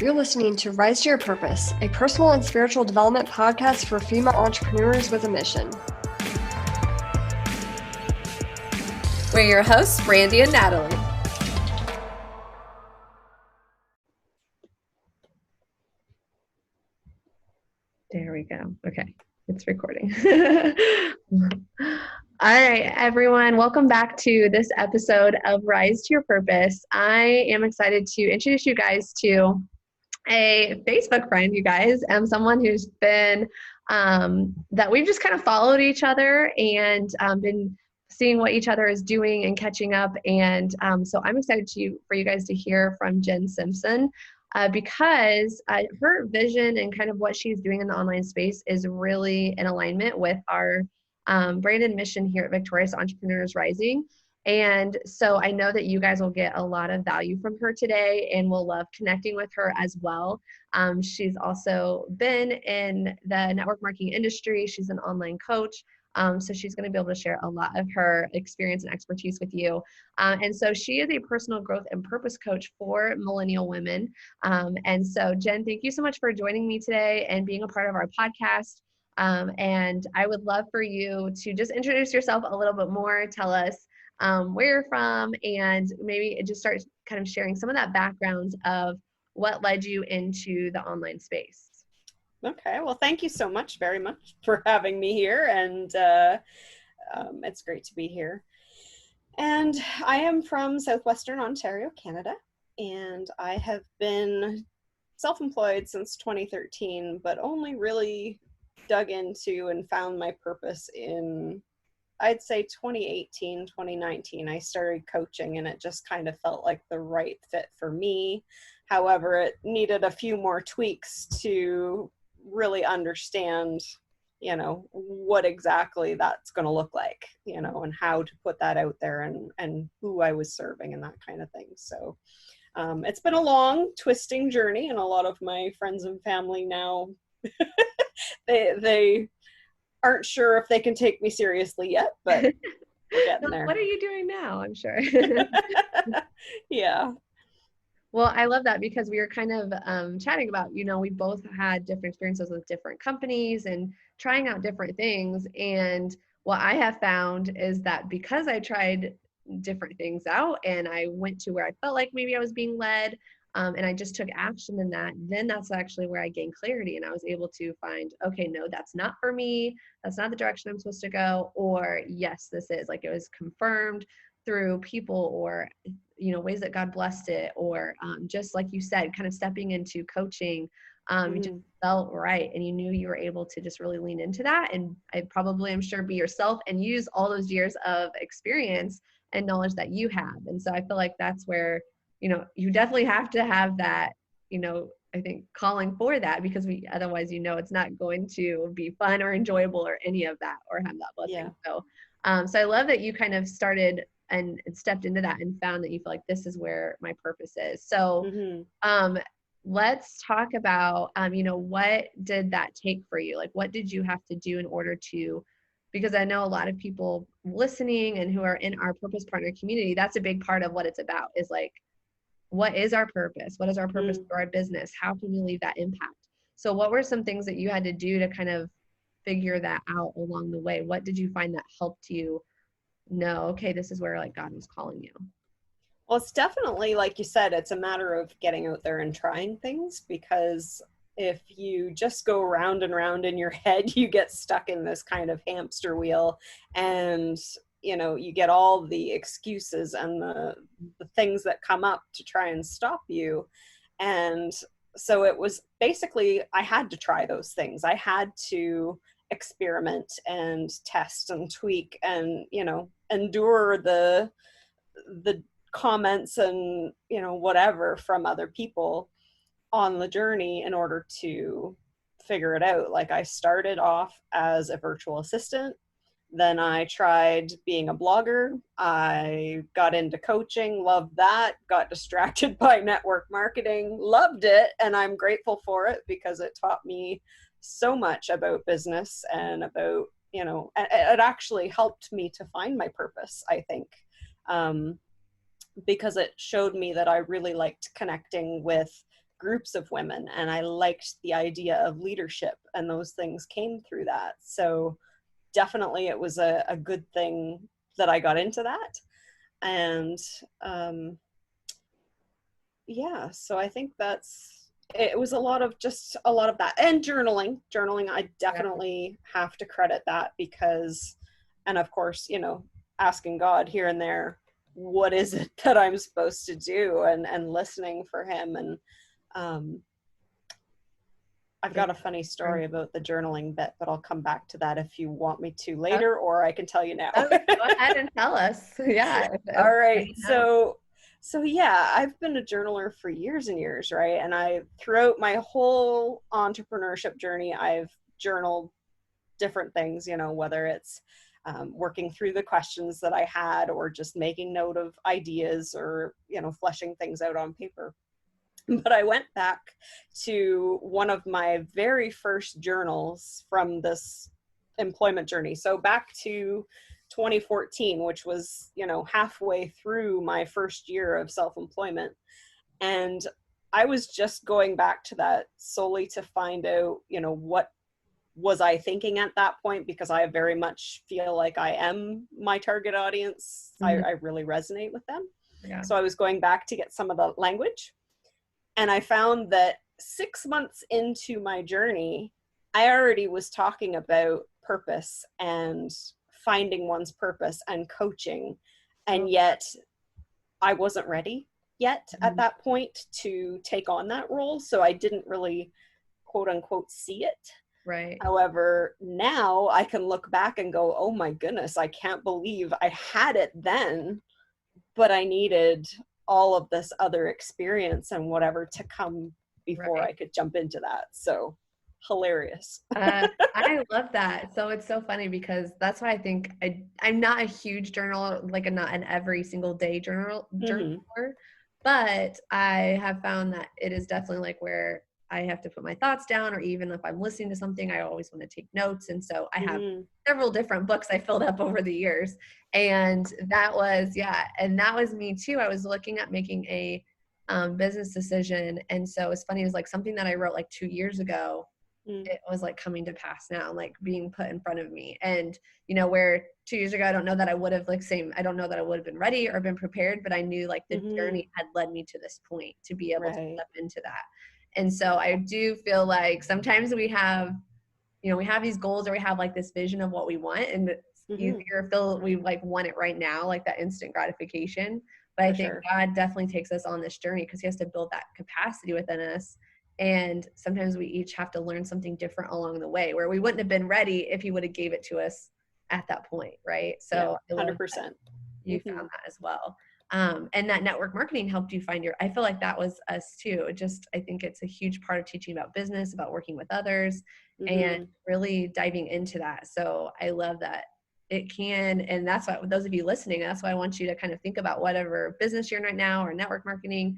You're listening to Rise to Your Purpose, a personal and spiritual development podcast for female entrepreneurs with a mission. We're your hosts, Brandie and Natalie. There we go. Okay, it's recording. All right, everyone, welcome back to this episode of Rise to Your Purpose. I am excited to introduce you guys to a Facebook friend, you guys, someone who's been, that we've just kind of followed each other and been seeing what each other is doing and catching up. And so I'm excited for you guys to hear from Jenn Simpson. Because her vision and kind of what she's doing in the online space is really in alignment with our brand and mission here at Victorious Entrepreneurs Rising. And so I know that you guys will get a lot of value from her today and will love connecting with her as well. She's also been in the network marketing industry. She's an online coach. So she's going to be able to share a lot of her experience and expertise with you. And so she is a personal growth and purpose coach for millennial women. And so Jenn, thank you so much for joining me today and being a part of our podcast. And I would love for you to just introduce yourself a little bit more, tell us where you're from, and maybe just start kind of sharing some of that background of what led you into the online space. Okay, well, thank you so much, very much for having me here, and it's great to be here. And I am from Southwestern Ontario, Canada, and I have been self-employed since 2013, but only really dug into and found my purpose in, I'd say 2018, 2019. I started coaching, and it just kind of felt like the right fit for me. However, it needed a few more tweaks to really understand, what exactly that's going to look like, and how to put that out there and who I was serving and that kind of thing. So it's been a long, twisting journey, and a lot of my friends and family now, they aren't sure if they can take me seriously yet, but we're getting there. What are you doing now? I'm sure. Yeah. Well, I love that because we were kind of chatting about, we both had different experiences with different companies and trying out different things. And what I have found is that because I tried different things out and I went to where I felt like maybe I was being led, and I just took action in that, then that's actually where I gained clarity, and I was able to find, okay, no, that's not for me. That's not the direction I'm supposed to go. Or yes, this is. Like, it was confirmed through people or ways that God blessed it, or just like you said, kind of stepping into coaching, you just felt right, and you knew you were able to just really lean into that. And I'm sure, be yourself and use all those years of experience and knowledge that you have. And so I feel like that's where, you definitely have to have that, I think, calling for that, because otherwise, it's not going to be fun or enjoyable or any of that, or have that blessing. Yeah. So I love that you kind of started and stepped into that and found that you feel like this is where my purpose is. So let's talk about, what did that take for you? Like, what did you have to do in order to, because I know a lot of people listening and who are in our purpose partner community, that's a big part of what it's about, is like, what is our purpose? What is our purpose for our business? How can we leave that impact? So what were some things that you had to do to kind of figure that out along the way? What did you find that helped you know, okay, this is where like God was calling you? Well, it's definitely, like you said, it's a matter of getting out there and trying things, because if you just go round and round in your head, you get stuck in this kind of hamster wheel, and you get all the excuses and the things that come up to try and stop you. And so it was basically, I had to try those things. I had to experiment and test and tweak and, endure the comments and, whatever from other people on the journey in order to figure it out. Like, I started off as a virtual assistant. Then I tried being a blogger. I got into coaching, loved that, got distracted by network marketing, loved it. And I'm grateful for it, because it taught me so much about business and about, it actually helped me to find my purpose, I think, because it showed me that I really liked connecting with groups of women, and I liked the idea of leadership, and those things came through that. So definitely it was a good thing that I got into that. And yeah, so I think it was a lot of that, and journaling. I definitely have to credit that, because, and of course, asking God here and there, what is it that I'm supposed to do, and listening for him. And I've got a funny story about the journaling bit, but I'll come back to that if you want me to later, or I can tell you now. Go ahead and tell us. Yeah. All right. So yeah, I've been a journaler for years and years, right? And throughout my whole entrepreneurship journey, I've journaled different things, whether it's working through the questions that I had, or just making note of ideas, or, fleshing things out on paper. But I went back to one of my very first journals from this employment journey. So back to 2014, which was, halfway through my first year of self-employment. And I was just going back to that solely to find out, what was I thinking at that point, because I very much feel like I am my target audience. Mm-hmm. I really resonate with them. Yeah. So I was going back to get some of the language. And I found that 6 months into my journey, I already was talking about purpose and finding one's purpose and coaching. And yet I wasn't ready yet at that point to take on that role. So I didn't really, quote unquote, see it. Right. However, now I can look back and go, oh my goodness, I can't believe I had it then, but I needed all of this other experience and whatever to come before I could jump into that. So hilarious. I love that. So it's so funny, because that's why I think I'm not a huge journaler, like not an every single day journaler, but I have found that it is definitely like where I have to put my thoughts down, or even if I'm listening to something, I always want to take notes. And so I have several different books I filled up over the years. And that was, and that was me too. I was looking at making a business decision. And so it's funny, it was like something that I wrote like 2 years ago. It was like coming to pass now, like being put in front of me. And, where 2 years ago, I don't know that I would have I don't know that I would have been ready or been prepared, but I knew like the journey had led me to this point to be able to step into that. And so I do feel like sometimes we have, we have these goals, or we have like this vision of what we want, and it's easier if we like want it right now, like that instant gratification. But I think God definitely takes us on this journey, because he has to build that capacity within us. And sometimes we each have to learn something different along the way, where we wouldn't have been ready if he would have gave it to us at that point. Right. So 100%. You found that as well. And that network marketing helped you find I feel like that was us too. I think it's a huge part of teaching about business, about working with others, and really diving into that. So I love that it can, and that's why, those of you listening, that's why I want you to kind of think about whatever business you're in right now, or network marketing,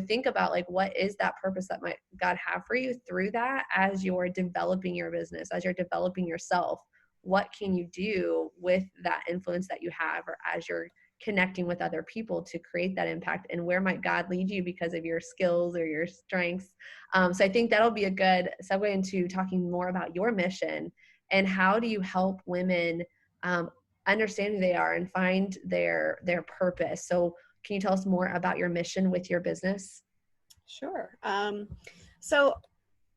think about like, what is that purpose that might God have for you through that, as you're developing your business, as you're developing yourself. What can you do with that influence that you have, or as you're connecting with other people to create that impact, and where might God lead you because of your skills or your strengths? So I think that'll be a good segue into talking more about your mission, and how do you help women understand who they are and find their purpose. So can you tell us more about your mission with your business? Sure. So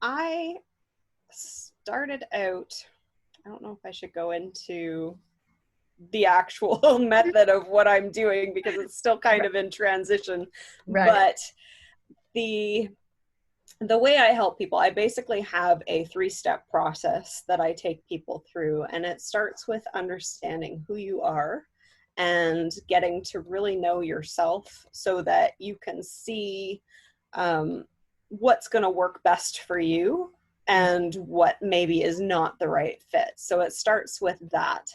I started out, I don't know if I should go into the actual method of what I'm doing, because it's still kind of in transition. Right. But the way I help people, I basically have a 3-step process that I take people through. And it starts with understanding who you are and getting to really know yourself, so that you can see what's going to work best for you and what maybe is not the right fit. So it starts with that.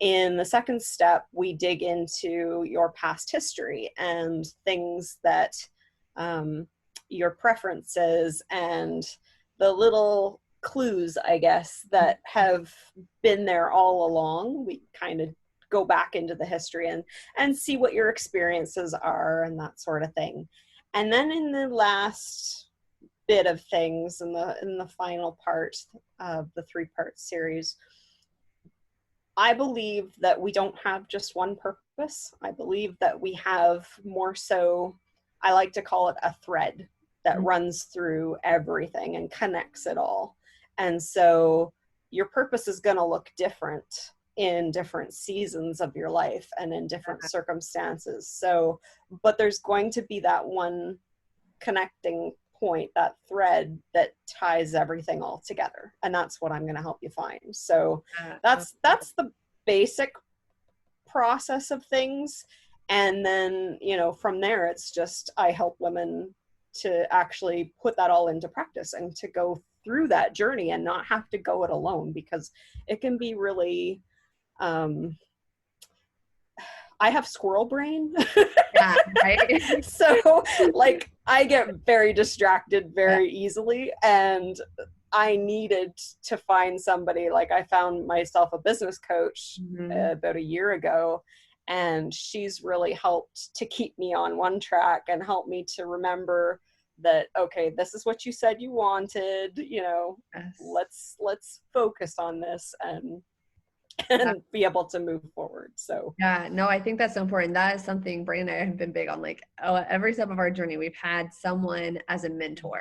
In the second step, we dig into your past history and things that your preferences and the little clues, I guess, that have been there all along. We kind of go back into the history and see what your experiences are and that sort of thing. And then in the last bit of things in the final part of the 3-part series. I believe that we don't have just one purpose. I believe that we have more so, I like to call it a thread that runs through everything and connects it all. And so your purpose is going to look different in different seasons of your life and in different circumstances. So, but there's going to be that one connecting point, that thread that ties everything all together, and that's what I'm going to help you find. So that's the basic process of things, and then from there it's just I help women to actually put that all into practice and to go through that journey and not have to go it alone, because it can be really I have squirrel brain. Yeah, right. So like I get very distracted very easily, and I needed to find somebody. Like I found myself a business coach about a year ago, and she's really helped to keep me on one track and help me to remember that, okay, this is what you said you wanted, let's focus on this and be able to move forward. So yeah, no, I think that's so important. That is something Brandie and I have been big on. Like, every step of our journey, we've had someone as a mentor,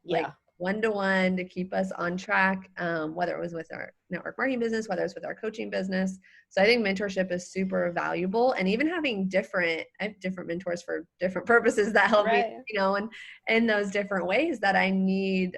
like one-to-one to keep us on track, whether it was with our network marketing business, whether it's with our coaching business. So I think mentorship is super valuable, and even having I have different mentors for different purposes that help me, and in those different ways that I need,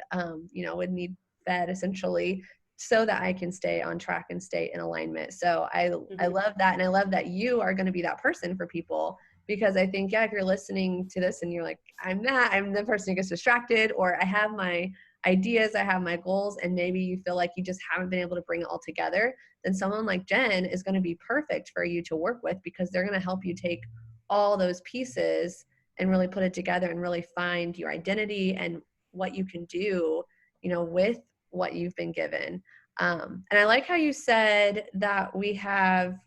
would need fed essentially, so that I can stay on track and stay in alignment. So I love that. And I love that you are going to be that person for people, because I think, if you're listening to this and you're like, I'm the person who gets distracted, or I have my ideas, I have my goals, and maybe you feel like you just haven't been able to bring it all together, then someone like Jenn is going to be perfect for you to work with, because they're going to help you take all those pieces and really put it together and really find your identity and what you can do, with what you've been given. And I like how you said that we have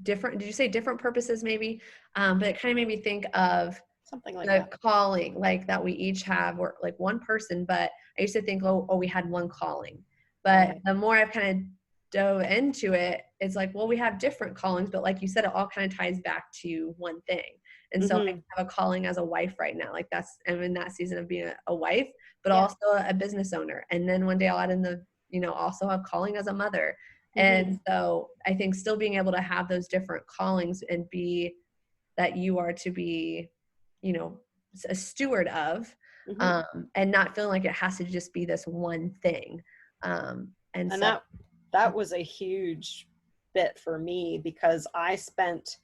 did you say different purposes maybe? But it kind of made me think of something like the calling, like that we each have, or like one person, but I used to think, we had one calling. But the more I've kind of dove into it, it's like, well, we have different callings, but like you said, it all kind of ties back to one thing. And so I have a calling as a wife right now. Like I'm in that season of being a wife, but also a business owner. And then one day I'll add in also a calling as a mother. And so I think still being able to have those different callings and be that you are to be, a steward of, and not feeling like it has to just be this one thing. And so that was a huge bit for me, because I spent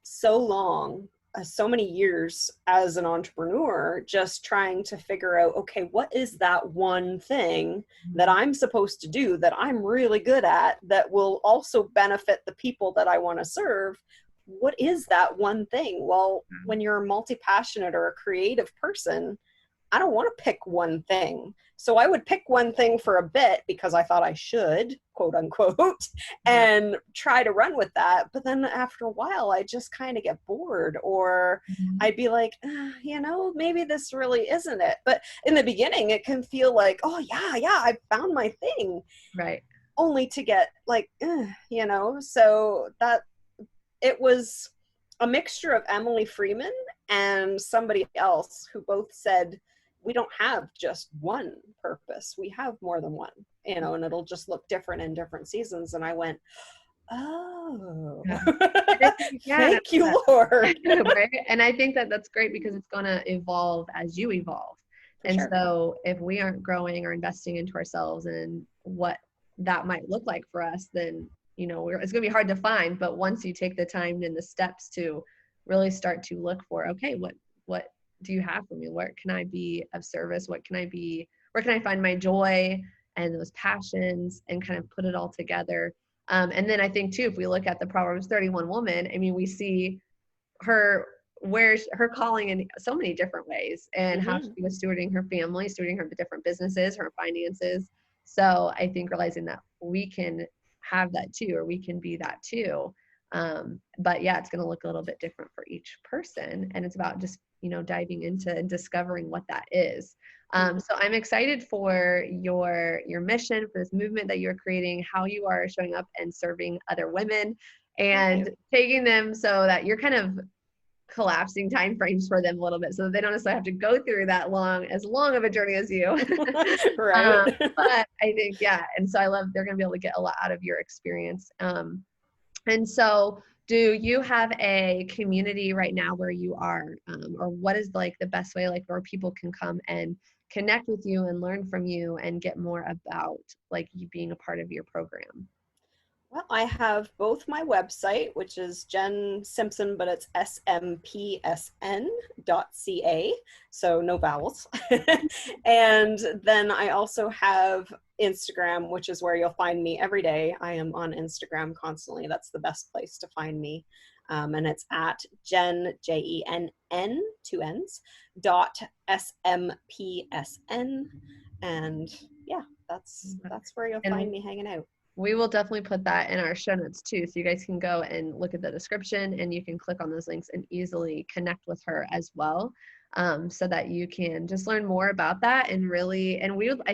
so many years as an entrepreneur just trying to figure out, okay, what is that one thing that I'm supposed to do that I'm really good at that will also benefit the people that I want to serve? What is that one thing? Well, when you're a multi-passionate or a creative person, I don't want to pick one thing. So I would pick one thing for a bit because I thought I should, quote unquote, and try to run with that. But then after a while, I just kind of get bored, or I'd be like, maybe this really isn't it. But in the beginning, it can feel like, oh yeah, I found my thing. Right. Only to get like, so that it was a mixture of Emily Freeman and somebody else who both said, we don't have just one purpose. We have more than one, and it'll just look different in different seasons. And I went, oh, thank you, Lord. Right? And I think that that's great, because it's going to evolve as you evolve. So if we aren't growing or investing into ourselves and what that might look like for us, then, it's going to be hard to find. But once you take the time and the steps to really start to look for, okay, what do you have for me? Where can I be of service? Where can I find my joy and those passions, and kind of put it all together? And then I think too, if we look at the Proverbs 31 woman, I mean, we see her calling in so many different ways, and how she was stewarding her family, stewarding her different businesses, her finances. So I think realizing that we can have that too, or we can be that too. But yeah, it's going to look a little bit different for each person, and it's about just diving into and discovering what that is. So I'm excited for your mission, for this movement that you're creating, how you are showing up and serving other women and taking them so that you're kind of collapsing time frames for them a little bit so that they don't necessarily have to go through that as long of a journey as you. Right. But I think, and so I love they're going to be able to get a lot out of your experience. And so do you have a community right now where you are, or what is like the best way, like where people can come and connect with you and learn from you and get more about like you being a part of your program? Well, I have both my website, which is Jenn Simpson, but it's simpsn.ca, so no vowels. And then I also have Instagram, which is where you'll find me every day. I am on Instagram constantly. That's the best place to find me. And it's at Jenn, Jenn, 2 N's, .SMPSN. And that's where you'll find me hanging out. We will definitely put that in our show notes too. So you guys can go and look at the description and you can click on those links and easily connect with her as well. So that you can just learn more about that and I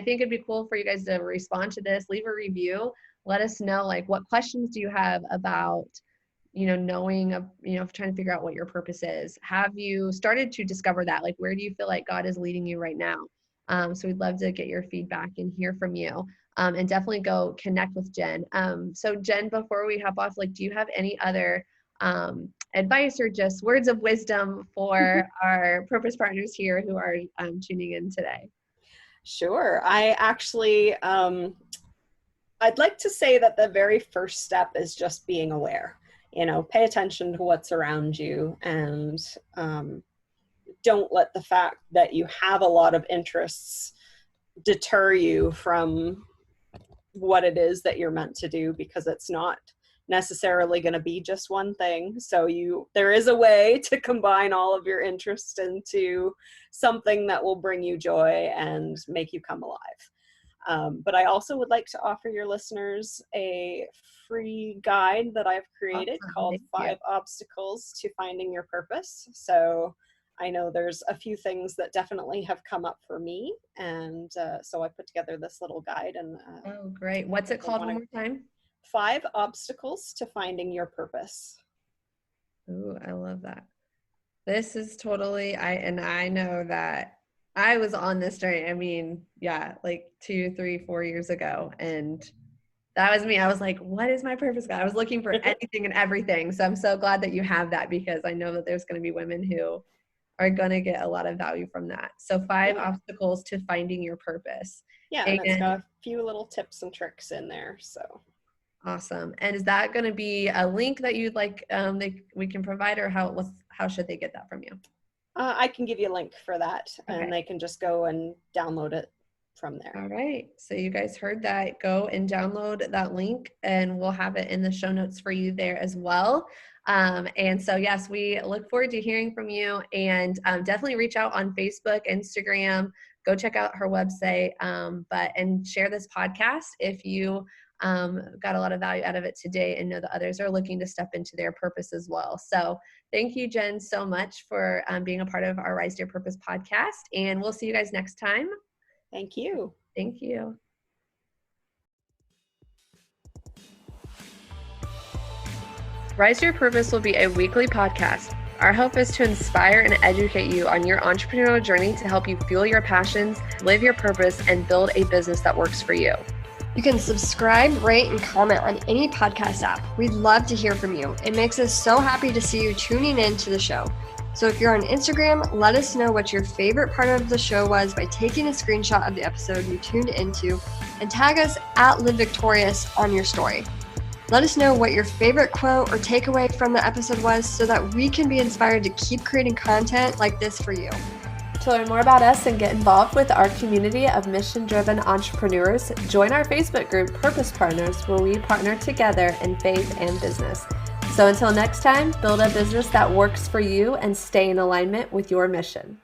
think it'd be cool for you guys to respond to this, leave a review, let us know like what questions do you have about, knowing, trying to figure out what your purpose is. Have you started to discover that? Like, where do you feel like God is leading you right now? So we'd love to get your feedback and hear from you. And definitely go connect with Jenn. So Jenn, before we hop off, like, do you have any other advice or just words of wisdom for our purpose partners here who are tuning in today? Sure. I actually, I'd like to say that the very first step is just being aware. Pay attention to what's around you and don't let the fact that you have a lot of interests deter you from what it is that you're meant to do, because it's not necessarily going to be just one thing. So there is a way to combine all of your interests into something that will bring you joy and make you come alive. But I also would like to offer your listeners a free guide that I've created called 5 Obstacles to Finding Your Purpose. So I know there's a few things that definitely have come up for me. And so I put together this little guide. And oh, great. What's it called one more time? 5 Obstacles to Finding Your Purpose. Ooh, I love that. This is totally, I know that I was on this journey. I mean, like 2, 3, 4 years ago. And that was me. I was like, what is my purpose, God? I was looking for anything and everything. So I'm so glad that you have that, because I know that there's going to be women who are going to get a lot of value from that. So 5 obstacles to finding your purpose. Yeah, and it's got a few little tips and tricks in there. So awesome. And is that going to be a link that you'd like we can provide, or how should they get that from you? I can give you a link for that, and they can just go and download it from there. All right. So you guys heard that. Go and download that link, and we'll have it in the show notes for you there as well. And so, yes, we look forward to hearing from you, and definitely reach out on Facebook, Instagram, go check out her website, and share this podcast if you got a lot of value out of it today and know that others are looking to step into their purpose as well. So thank you, Jenn, so much for being a part of our Rise to Your Purpose podcast, and we'll see you guys next time. Thank you. Thank you. Rise to Your Purpose will be a weekly podcast. Our hope is to inspire and educate you on your entrepreneurial journey to help you fuel your passions, live your purpose, and build a business that works for you. You can subscribe, rate, and comment on any podcast app. We'd love to hear from you. It makes us so happy to see you tuning in to the show. So if you're on Instagram, let us know what your favorite part of the show was by taking a screenshot of the episode you tuned into and tag us at Live Victorious on your story. Let us know what your favorite quote or takeaway from the episode was so that we can be inspired to keep creating content like this for you. To learn more about us and get involved with our community of mission-driven entrepreneurs, join our Facebook group, Purpose Partners, where we partner together in faith and business. So until next time, build a business that works for you and stay in alignment with your mission.